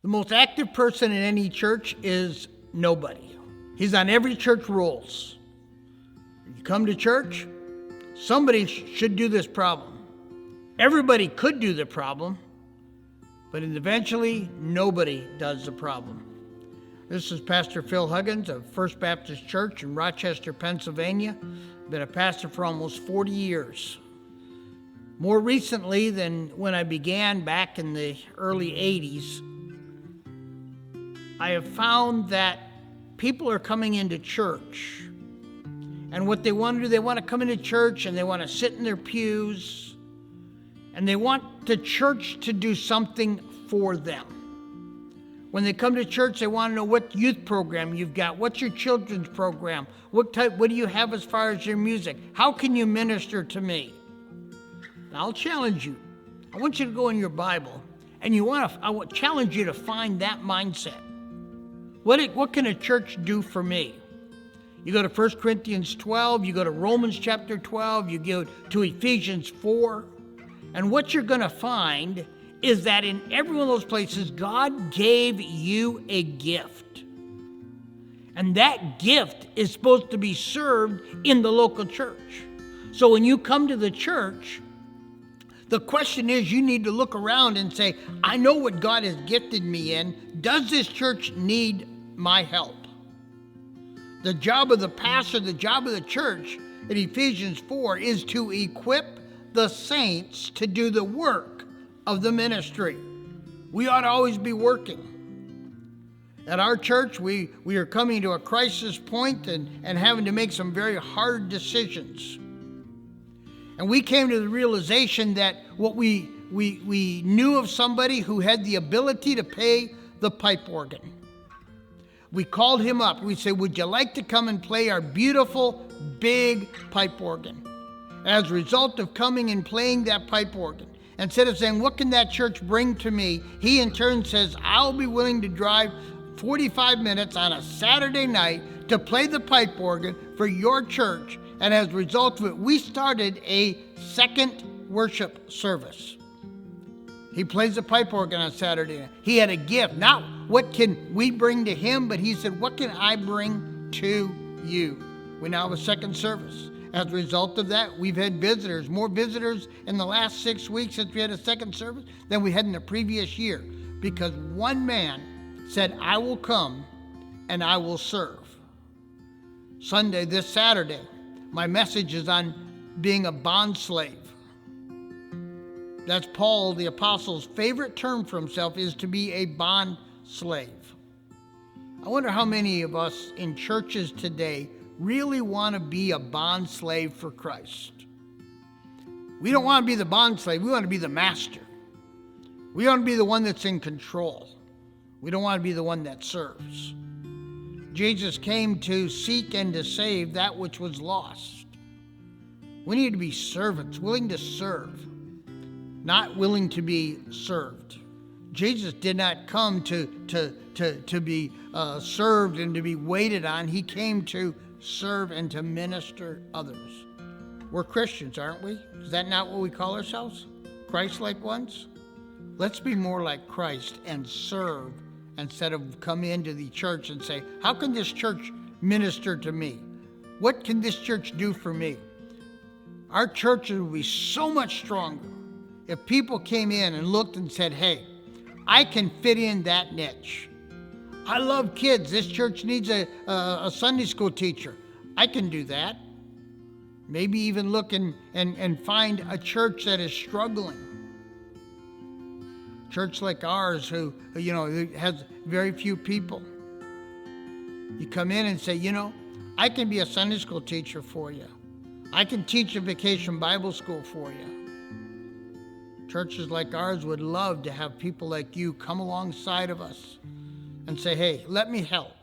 The most active person in any church is nobody. He's on every church rolls. You come to church, somebody should do this problem. Everybody could do the problem, but eventually nobody does the problem. This is Pastor Phil Huggins of First Baptist Church in Rochester, Pennsylvania. Been a pastor for almost 40 years. More recently than when I began back in the early 80s, I have found that people are coming into church, and what they want to do, they want to come into church and they want to sit in their pews, and they want the church to do something for them. When they come to church, they want to know what youth program you've got, what's your children's program, what do you have as far as your music, how can you minister to me? Now, I'll challenge you. I want you to go in your Bible, and I will challenge you to find that mindset. What can a church do for me? You go to 1 Corinthians 12, you go to Romans chapter 12, you go to Ephesians 4, and what you're going to find is that in every one of those places, God gave you a gift. And that gift is supposed to be served in the local church. So when you come to the church, the question is, you need to look around and say, I know what God has gifted me in. Does this church need my help? The job of the pastor, the job of the church in Ephesians 4 is to equip the saints to do the work of the ministry. We ought to always be working. At our church, we are coming to a crisis point and having to make some very hard decisions. And we came to the realization that what we knew of somebody who had the ability to pay the pipe organ. We called him up. We said, would you like to come and play our beautiful, big pipe organ? As a result of coming and playing that pipe organ, instead of saying, what can that church bring to me? He in turn says, I'll be willing to drive 45 minutes on a Saturday night to play the pipe organ for your church. And as a result of it, we started a second worship service. He plays the pipe organ on Saturday night. He had a gift. Not what can we bring to him, but he said, what can I bring to you? We now have a second service. As a result of that, we've had visitors, more visitors in the last 6 weeks since we had a second service than we had in the previous year, because one man said, I will come and I will serve. This Saturday, my message is on being a bond slave. That's Paul, the apostle's favorite term for himself, is to be a bond slave. I wonder how many of us in churches today really want to be a bond slave for Christ. We don't want to be the bond slave. We want to be the master. We want to be the one that's in control. We don't want to be the one that serves. Jesus came to seek and to save that which was lost. We need to be servants, willing to serve, not willing to be served. Jesus did not come to be served and to be waited on. He came to serve and to minister others. We're Christians, aren't we? Is that not what we call ourselves? Christ-like ones? Let's be more like Christ and serve instead of come into the church and say, how can this church minister to me? What can this church do for me? Our churches would be so much stronger if people came in and looked and said, hey, I can fit in that niche. I love kids. This church needs a Sunday school teacher. I can do that. Maybe even look and find a church that is struggling. Church like ours who has very few people. You come in and say, I can be a Sunday school teacher for you. I can teach a vacation Bible school for you. Churches like ours would love to have people like you come alongside of us and say, hey, let me help.